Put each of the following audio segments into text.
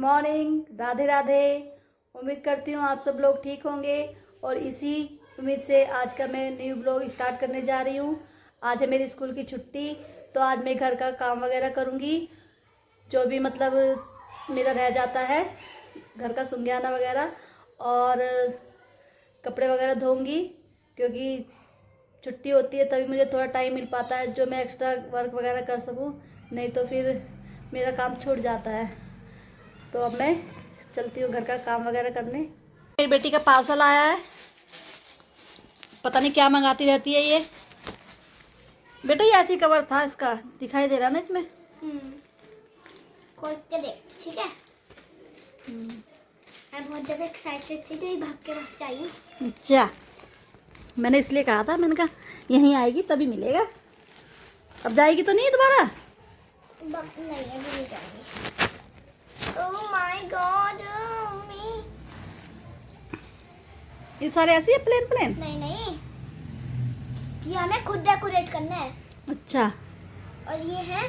Morning, Radhe Radhe. उम्मीद करती हूँ आप सब लोग ठीक होंगे और इसी उम्मीद से आज का मैं न्यू ब्लॉग स्टार्ट करने जा रही हूँ। आज है मेरी स्कूल की छुट्टी, तो आज मैं घर का काम वगैरह करूँगी, जो भी मतलब मेरा रह जाता है, घर का सुंगियाना वगैरह, और कपड़े वगैरह धोऊंगी, क्योंकि छुट्टी होती है तभी मुझे थोड़ा टाइम मिल पाता है जो मैं एक्स्ट्रा वर्क वगैरह कर सकूं, नहीं तो फिर मेरा काम छूट जाता है। तो अब मैं चलती हूँ घर का काम वगैरह करने। मेरी बेटी का पार्सल आया है, पता नहीं क्या मंगाती रहती है ये। बेटा ये ऐसी कवर था, इसका दिखाई दे रहा ना इसमें। खोल के देख, ठीक है। मैं बहुत ज़्यादा एक्साइटेड थी तो ये भाग के पास आई। अच्छा, मैंने इसलिए कहा था, मैंने कहा यहीं आएगी तभी मिलेगा। अब जाएगी तो नहीं दोबारा? नहीं, अभी नहीं जाएगी। Oh my God, mummy. ये सारे ऐसे ही प्लेन प्लेन? नहीं, ये हमें खुद डेकोरेट करना है। अच्छा। और ये है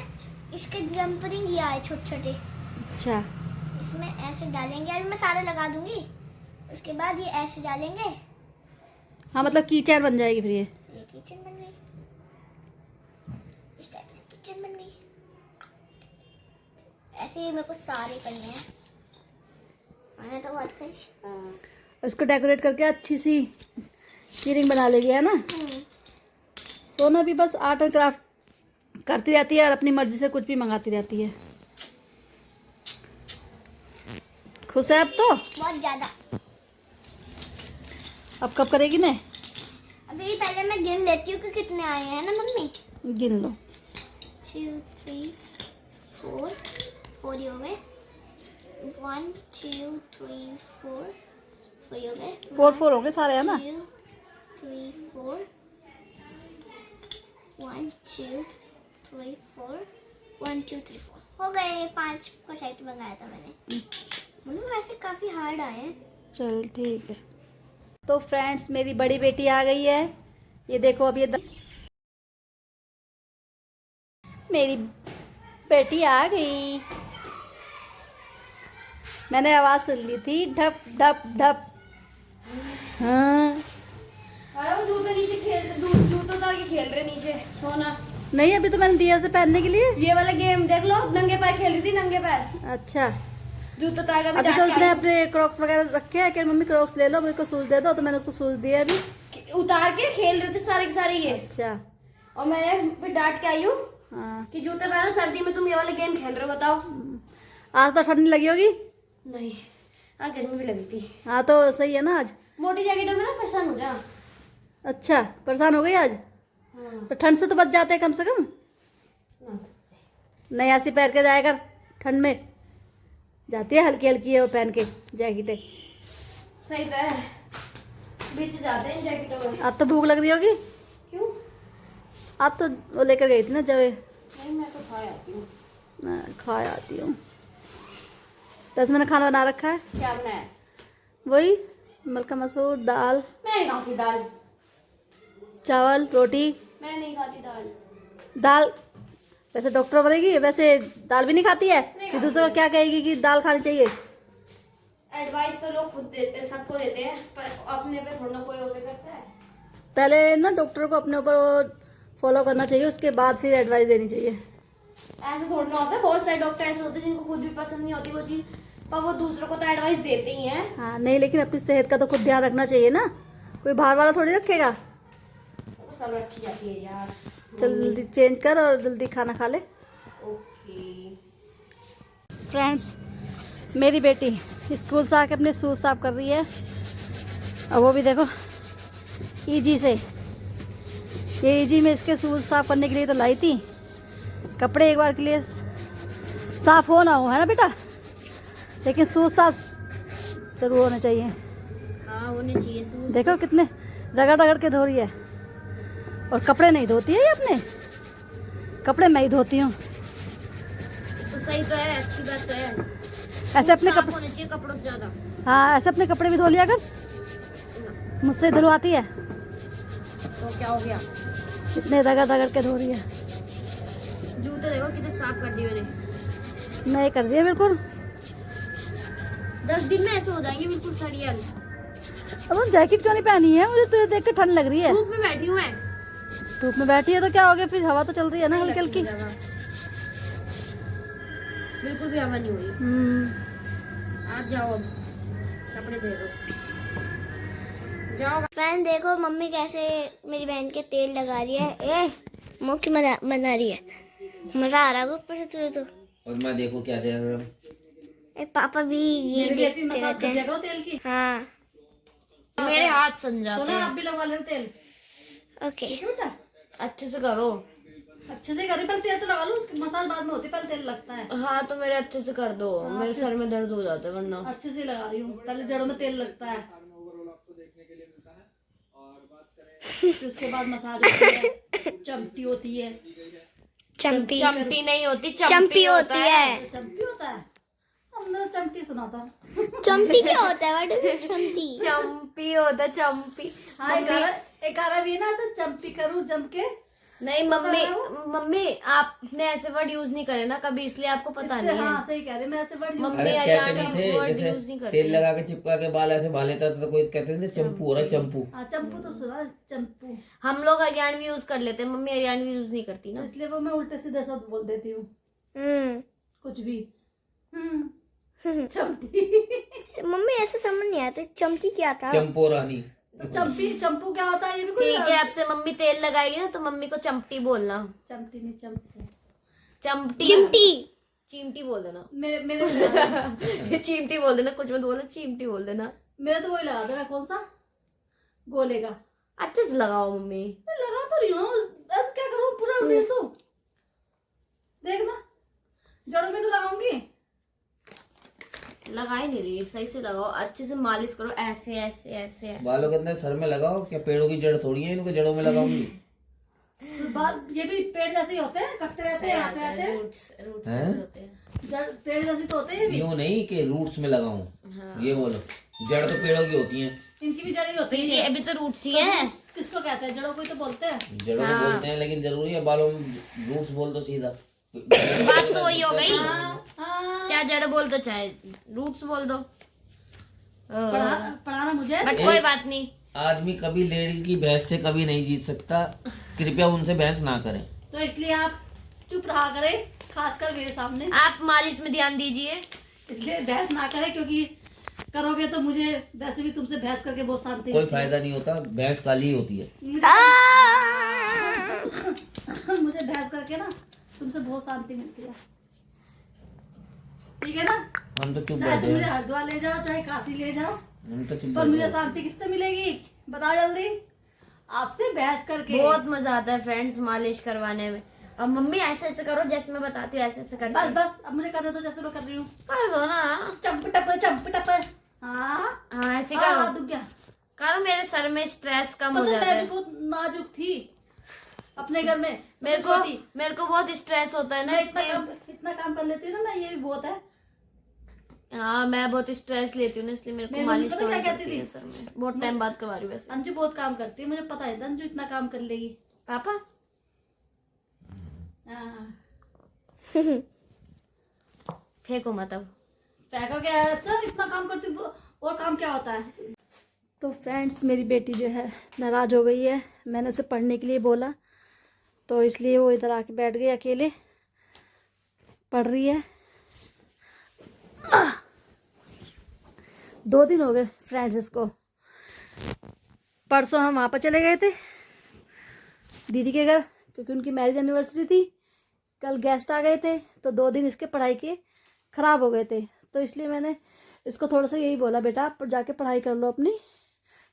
इसके जंपरिंग, ये आए छोटे छोटे। अच्छा, इसमें ऐसे डालेंगे, अभी मैं सारे लगा दूंगी, उसके बाद ये ऐसे डालेंगे। हाँ मतलब कीचड़ बन जाएगी फिर ये किचन बन गई, इस टाइप से किचन बन गई। ऐसे ही मेरे को सारे करने हैं। मैंने तो बहुत खुश। उसको डेकोरेट करके अच्छी सी कीरिंग बना लेगी, है ना। सोना भी बस आर्ट एंड क्राफ्ट करती रहती है और अपनी मर्जी से कुछ भी मंगाती रहती है। खुश है अब तो बहुत ज्यादा। अब कब करेगी ने? अभी पहले मैं गिन लेती हूँ कि कितने आए हैं ना मम्मी। गिन लो। 2 3 4 4 हो गए। 1 2 3 4 4 हो गए। 4 होंगे सारे, है ना। 2 3 4 1 2 3 4 1 2 3 4 हो गए। 5 का सेट मंगाया था मैंने। मतलब वैसे काफी हार्ड आए हैं। चल ठीक है। तो फ्रेंड्स, मेरी बड़ी बेटी आ गई है, ये देखो। अब ये मेरी बेटी आ गई। मैंने आवाज सुन ली थी, ढप ढप ढप। हाँ जूते नीचे खेल, जूते उतार के खेल रहे नीचे। सोना नहीं, अभी तो मैंने दिया से पहनने के लिए। ये वाला गेम देख लो, नंगे पैर खेल रही थी, नंगे पैर। अच्छा, जूते उतार के अभी तो उसने अपने क्रॉक्स वगैरह रखे हैं कि मम्मी क्रॉक्स ले लो, मेरे को शूज दे दो, तो मैंने उसको शूज दिया अभी। उतार के खेल रहे थे सारे के सारे ये। अच्छा। और मैंने फिर डांट के आई हूँ हाँ, कि जूते पहनो, सर्दी में तुम ये वाले गेम खेल रहे हो, बताओ। आज तो ठंड नहीं लगी होगी। नहीं, हाँ गर्मी भी लगी थी। हाँ तो सही है ना आज। मोटी जैकेटों में ना परेशान हो जा। अच्छा, परेशान हो गई आज। हाँ। तो ठंड से तो बच जाते हैं कम से कम। नहीं, ऐसी पहन के जाया कर, ठंड में जाती है हल्की हल्की है वो पहन के जैकेटें। सही तो है, बीच जाते हैं जैकेटों में। आज तो भूख लग रही होगी। क्यों? आज तो वो लेकर गई थी ना जब। नहीं, मैं तो खा आती हूँ। खा आती हूँ। तो मैंने खाना बना रखा है। क्या बनाया? वही मलका मसूर, दाल, मैं नहीं खाती दाल। चावल, रोटी। मैं नहीं खाती दाल। दाल वैसे डॉक्टर बोलेगी, वैसे दाल भी नहीं खाती है, नहीं फिर दूसरों को क्या कहेगी कि दाल खानी चाहिए। एडवाइस तो लोग खुद देते, सबको देते हैं, पर अपने पे थोड़ा कोई ओके करता है। पहले ना डॉक्टर को अपने ऊपर फॉलो करना चाहिए, उसके बाद फिर एडवाइस देनी चाहिए। ऐसे थोड़ा ना होता है, बहुत सारे डॉक्टर ऐसे होते हैं जिनको खुद भी पसंद नहीं होती वो चीज, पर वो दूसरों को तो एडवाइस देते ही हैं। हाँ नहीं, लेकिन अपनी सेहत का तो खुद ध्यान रखना चाहिए ना, कोई बाहर वाला थोड़ी रखेगा। तो सब रखी जाती है यार। चल जल्दी चेंज कर और जल्दी खाना खा ले। ओके फ्रेंड्स, मेरी बेटी स्कूल से आके अपने शूज साफ कर रही है, और वो भी देखो ईजी से। ये ईजी में इसके शूज साफ करने के लिए तो लाई थी। कपड़े एक बार के लिए साफ हो ना हो, है ना बेटा, लेकिन शूज साफ जरूर होने चाहिए। हाँ, होने चाहिए शूज। देखो कितने रगड़ रगड़ के धो रही है, और कपड़े नहीं धोती है ये अपने, कपड़े मैं ही धोती हूँ। तो सही तो है, अच्छी बात तो है। ऐसे अपने साफ कपड़े, होने चाहिए कपड़ों से ज्यादा। हाँ ऐसे अपने कपड़े भी धो लिया कर, मुझसे धुलवाती है। तो क्या हो गया? इतने रगड़ रगड़ के धो रही है। जूते देखो कितने साफ कर दिए मैंने। नहीं कर दिया बिल्कुल। 10 दिन में ऐसे हो जाएंगे बिल्कुल सड़ियल। अब जैकेट क्यों नहीं पहनी है? मुझे तुझे देख के ठंड लग रही है। धूप में बैठी हूँ मैं। धूप में बैठी है तो क्या हो गया फिर? हवा तो चल रही है ना हल्की हल्की। बिल्कुल भी हवा नहीं हो रही। आप जाओ, अब कपड़े दे दो, जाओ। फ्रेंड देखो मम्मी कैसे मेरी बहन के तेल लगा रही है। मुँह की मना रही है। मजा आ रहा है ऊपर से तुझे तो। और मैं देखो क्या दे रहा हूँ। पापा भी ये देखते रहते हैं। तेल की हाँ मेरे हाथ सन तो जाते ना हैं। आप भी लगवा लेना तेल। ओके। ठीक है बेटा, अच्छे से करो। अच्छे से करें। पहले तेल तो लगा लो, उसकी मसाज बाद में होती है, पहले तेल लगता है। हाँ तो मेरे अच्छे से कर दो, मेरे सर में दर्द हो जाता है वरना। अच्छे से लगा रही हूँ, पहले जड़ों में तेल लगता है, फिर उसके बाद मसाज होती है, चम्पी होती है। चम्पी चम्पी नहीं होती, चम्पी होती है। चम्पी होता है, हमने चम्पी सुना था। चम्पी क्या होता है? What is champi? चम्पी होता है, चम्पी। हाँ, एक आरा भी है ना ऐसे, चम्पी करूँ जम के। नहीं मम्मी, मम्मी आपने ऐसे वर्ड यूज नहीं करे ना कभी, इसलिए आपको पता इससे- नहीं है। हाँ सही कह रहे, मैं ऐसे वर्ड मम्मी अरे कहते हरियाणवी नहीं थे वर्ड यूज नहीं जैसे करती। तेल लगा के चिपका के बाल ऐसे भा लेता था तो कोई कहते थे चंपू हो रहा है, चंपू। हाँ चम्पू तो सुना, चम्पू। हम लोग हरियाणवी यूज कर लेते हैं, मम्मी हरियाणवी यूज नहीं करती ना। इसलिए वो मैं उल्टे सीधे सब बोल देती हूँ, कुछ भी। चम्पी। मम्मी ऐसे समझ नहीं आता चम्पी क्या था। चंपो रानी। तो चम्पी, चम्पू क्या होता है ये भी कोई? ठीक है, अब से मम्मी तेल लगाएगी ना तो मम्मी को चम्पटी बोलना। चम्पी नहीं, चम्पू। चम्पटी, चिमटी। चिमटी बोल देना। मेरे मेरे चिमटी बोल देना, कुछ मत बोलना, चिमटी बोल देना। मेरा तो वही लगा देना, कौन सा? गोले का। अच्छे से लगाओ मम्मी। मैं लगा तो रही हूँ, ऐसे क्या करूँ पूरा रूटीन तो देखना, जड़ों में तो लगाऊंगी। लगा ही नहीं रही, सही से लगाओ, अच्छे से मालिश करो, ऐसे ऐसे ऐसे ऐसे। बालों के अंदर सर में लगाओ, क्या पेड़ों की जड़ थोड़ी है इनको जड़ों में लगाऊंगी। बाल ये भी पेड़ जैसे ही होते हैं, कटते रहते हैं, आते रहते हैं। रूट्स हैं? ऐसे होते हैं। जड़ पेड़ जैसे तो होते हैं ये भी। यूं नहीं कि रूट्स में लगाऊं, हाँ। ये बोलो। जड़ तो पेड़ों की होती हैं। इनकी भी जड़ ही होती ये है। अभी तो रूट्स ही है। किसको कहते हैं? जड़ों को ही तो बोलते हैं। जड़ों को बोलते हैं, लेकिन जरूरी है बालों में रूट्स बोल दो सीधा। बात तो वही हो गई। हाँ, क्या जड़ बोल दो चाहे रूट्स बोल दो, पढ़ाना मुझे। बट कोई बात नहीं। आदमी कभी लेडीज की बहस से कभी नहीं जीत सकता, कृपया उनसे बहस ना करें। तो इसलिए आप चुप रहा करें, खासकर मेरे सामने। आप मालिश में ध्यान दीजिए। इसलिए बहस ना करें, क्योंकि करोगे तो मुझे वैसे भी तुमसे बहस करके बहुत शांति कोई मिलती है। फायदा नहीं होता, बहस काली होती है। मुझे बहस करके ना तुमसे बहुत शांति मिलती है, ठीक है ना? हम तो चुप चाहे बैठे तुम मुझे हैं, हरिद्वार ले जाओ, चाहे काशी ले जाओ, हम तो चुप पर मुझे बैठे हैं। शांति किससे मिलेगी? बताओ जल्दी। आपसे बहस करके। बहुत मजा आता है फ्रेंड्स मालिश करवाने में। अब मम्मी ऐसे ऐसे करो जैसे मैं बताती हूँ, ऐसे ऐसे बस करके बस, अब मुझे करने दो जैसे मैं कर रही हूँ। कर दो ना। चंप टप चंप टप। हाँ हाँ ऐसे हाँ, करो, दुख गया। करो, मेरे सर में स्ट्रेस कम हो पता है, जाता मैं है। भी बहुत नाजुक थी अपने घर में। मेरे छोटी। को बहुत स्ट्रेस होता है ना, मैं इसलिए। इतना काम कर लेती हूँ ना मैं, ये भी बहुत है। हाँ मैं बहुत स्ट्रेस लेती हूँ ना, इसलिए मेरे को मेरी मालिश मम्मी पता क्या करवानी कहती पड़ती है थी? सर में। बहुत टाइम बाद करवा रही हूँ वैसे। अंजू बहुत काम करती है, मुझे पता है अंजू इतना काम कर लेगी। पापा हाँ। फेंको मत अब। पैका क्या है? अच्छा इतना काम करती हूँ, और काम क्या होता है? तो फ्रेंड्स, मेरी बेटी जो है नाराज़ हो गई है। मैंने उसे पढ़ने के लिए बोला, तो इसलिए वो इधर आके बैठ गई, अकेले पढ़ रही है। 2 दिन हो गए फ्रेंड्स इसको। परसों हम वहाँ पर चले गए थे दीदी के घर, क्योंकि उनकी मैरिज एनिवर्सरी थी। कल गेस्ट आ गए थे, तो 2 दिन इसके पढ़ाई के ख़राब हो गए थे। तो इसलिए मैंने इसको थोड़ा सा यही बोला, बेटा आप जाके पढ़ाई कर लो अपनी,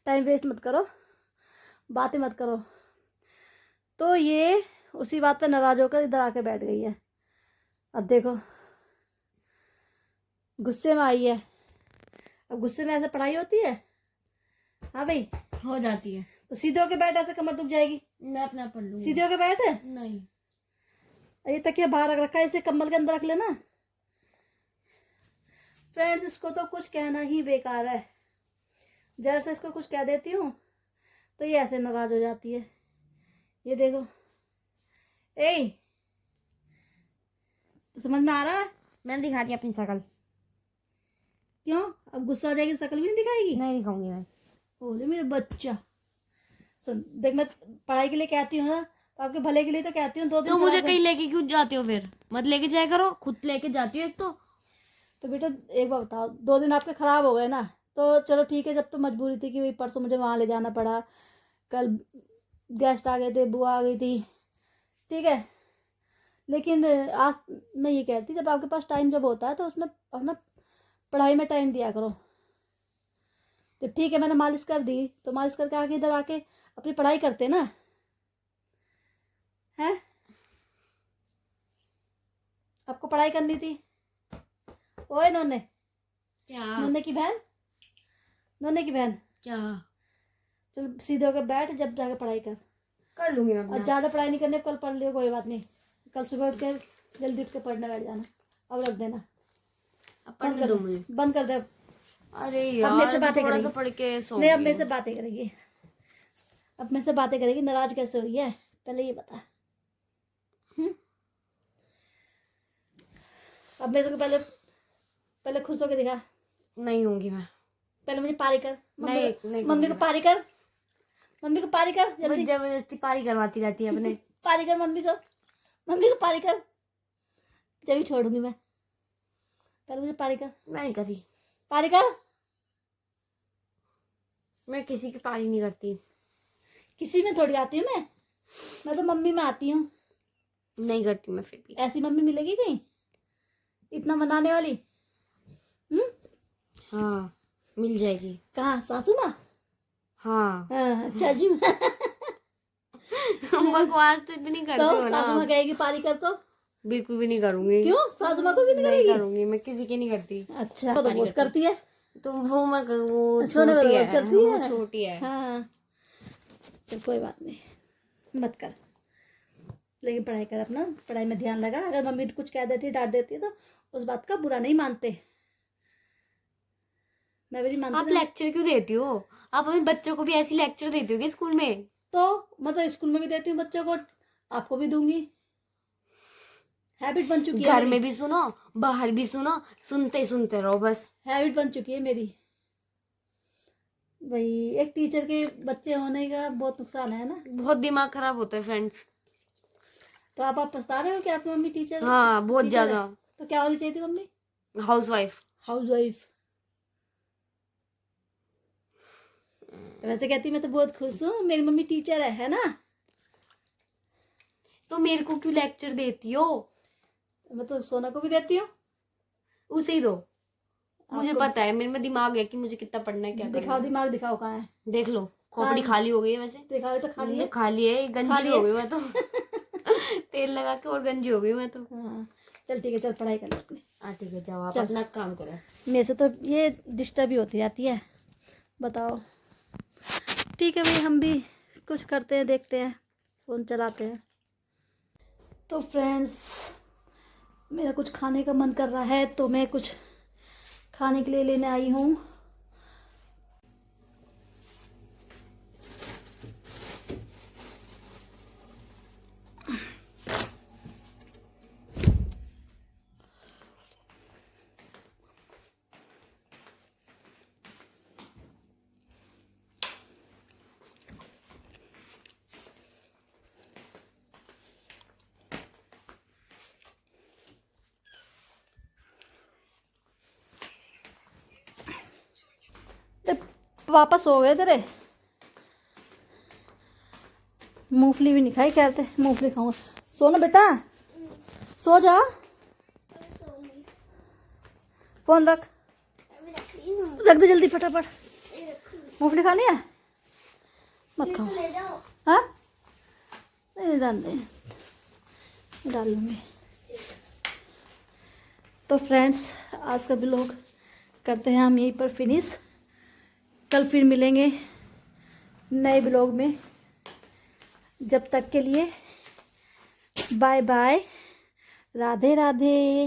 टाइम वेस्ट मत करो, बातें मत करो। तो ये उसी बात पे नाराज़ होकर इधर आके बैठ गई है। अब देखो गुस्से में आई है। अब गुस्से में ऐसे पढ़ाई होती है? हाँ भाई, हो जाती है। तो सीधे होके बैठ, ऐसे कमर दुख जाएगी। मैं अपने आप पढ़ लूंगी। सीधे होके बैठ। नहीं, ये तकिया बाहर रख रखा है, इसे कम्बल के अंदर रख लेना। फ्रेंड्स, इसको तो कुछ कहना ही बेकार है। जरा से इसको कुछ कह देती हूँ तो ये ऐसे नाराज हो जाती है। ये देखो, ए समझ में आ रहा है? मैंने दिखा दिया अपनी शक्ल। क्यों? अब गुस्सा आ जाएगी, शक्ल भी नहीं दिखाएगी? नहीं दिखाऊंगी मैं। बोले मेरा बच्चा। सुन देख, मैं पढ़ाई के लिए कहती हूँ ना, तो आपके भले के लिए तो कहती हूँ। 2 दिन तो मुझे खराब है। कहीं लेके क्यों जाती हो फिर? मत लेके जाया करो, खुद लेके जाती हो एक तो बेटा एक बार बताओ, 2 दिन आपके खराब हो गए ना, तो चलो ठीक है, जब तो मजबूरी थी कि भाई परसों मुझे वहाँ ले जाना पड़ा, कल गेस्ट आ गए थे, बुआ आ गई थी, ठीक है। लेकिन आज मैं ये कहती, जब आपके पास टाइम जब होता है तो उसमें अपना पढ़ाई में टाइम दिया करो। तो ठीक है, मैंने मालिश कर दी, तो मालिश करके आके इधर आके अपनी पढ़ाई करते ना, हैं? आपको पढ़ाई करनी थी। ओए नोने, क्या? नोने की बहन, नोने की बहन, क्या चल सीधे होकर बैठ, जब जाके पढ़ाई कर लूंगी मैं और ज़्यादा पढ़ाई नहीं करनी, कल पढ़ लियो, कोई बात नहीं। कल सुबह उठ के जल्दी उठ के पढ़ने बैठ जाना। अब रख देना, अब बंद पढ़ने कर दो दे, मुझे। बंद कर दे अब। अरे अब मेरे से यार बातें थोड़ा सा करेगी। पढ़ के सो नहीं, अब गई मेरे से हूँ। बातें करेगी, अब मेरे से बातें करेगी। नाराज कैसे हुई है पहले ये बता। अब मेरे को पहले पहले खुश होकर दिखा। नहीं होंगी मैं। पहले मुझे पारी कर, नहीं मम्मी को पारी कर, मम्मी को पारी कर बस जल्दी। जबरदस्ती पारी करवाती रहती है अपने। पारी कर मम्मी को पारी कर, जब ही छोड़ूंगी मैं। पहले मुझे पारी कर, मैं नहीं करी, पारी कर। मैं किसी की पारी नहीं करती। किसी में थोड़ी आती हूँ मैं तो मम्मी में आती हूँ। नहीं करती मैं फिर भी। ऐसी मम्मी मिलेगी कहीं इतना मनाने वाली? हाँ मिल जाएगी। कहाँ? सासू माँ? हाँ हाँ, चाचू माँ। बकवास तो इतनी करती तो हो ना। सासू माँ कहेगी पारी कर तो? बिल्कुल भी नहीं करूंगी। क्यों? सासू माँ को भी नहीं नहीं करेगी? करूंगी, मैं किसी की नहीं करती। अच्छा, तो बहुत करती है। तो वो मैं वो सोने को छोटी बहुत है, करती वो है। छोटी है। हाँ, चल कोई बात नहीं, मत कर, लेकिन पढ़ाई कर, अपना पढ़ाई में ध्यान लगा। अगर मम्मी कुछ कह देती है, डांट देती है, तो उस बात का बुरा नहीं मानते। मैं भी नहीं आप मानती ना। लेक्चर क्यों देती हो? आप अपने बच्चों को भी ऐसी लेक्चर देती हो क्या स्कूल में? तो मतलब स्कूल में भी देती हूँ बच्चों को, आपको भी दूंगी। हैबिट बन चुकी है घर मेरी। में भी सुनो, बाहर भी सुनो, सुनते रहो बस। हैबिट बन चुकी है मेरी। भाई एक टीचर के बच्चे होने का बहुत नुकसान है ना। बहुत दिमाग खराब होता है फ्रेंड्स। तो आप पछता रहे हो कि आपकी मम्मी टीचर? हाँ बहुत टीचर है। ज्यादा। तो क्या होनी चाहिए थी mummy? House wife. House wife. वैसे कहती मैं तो बहुत खुश हूँ, मेरी मम्मी टीचर है ना। तो मेरे को क्यों लेक्चर देती हो? मैं तो सोना को भी देती हूँ। उसे ही दो, मुझे आपको- पता है, मेरे में दिमाग है कि मुझे कितना पढ़ना है, क्या करना दिखाओ है। दिमाग, दिखाओ कहाँ है। देख लो, खोपड़ी हाँ। खाली हो गई है वैसे। दिखाओ तो खाली है। खाली है, गंजी खाली भी हो है। गई मैं तो। तेल लगा के और गंजी हो गई मैं तो। हाँ, चल ठीक है, चल पढ़ाई कर लो अपनी। हाँ ठीक है, जाओ आप चल। अपना काम करो। मेरे से तो ये डिस्टर्ब ही होती रहती है, बताओ। ठीक है भाई, हम भी कुछ करते हैं, देखते हैं, फ़ोन चलाते हैं। तो फ्रेंड्स, मेरा कुछ खाने का मन कर रहा है, तो मैं कुछ खाने के लिए लेने आई हूँ। वापस हो गए तेरे। मूंगफली भी नहीं खाई, कहते मूंगफली खाऊंगा। सो ना बेटा, सो जा। फोन रख, रख दे जल्दी फटाफट। मूंगफली खानी है? मत खाओ। ले जाओ। हाँ, नहीं डाल दे, डाल लूँगी। तो फ्रेंड्स, आज का ब्लॉग करते हैं हम यहीं पर फिनिश। कल फिर मिलेंगे नए ब्लॉग में। जब तक के लिए बाय बाय, राधे राधे।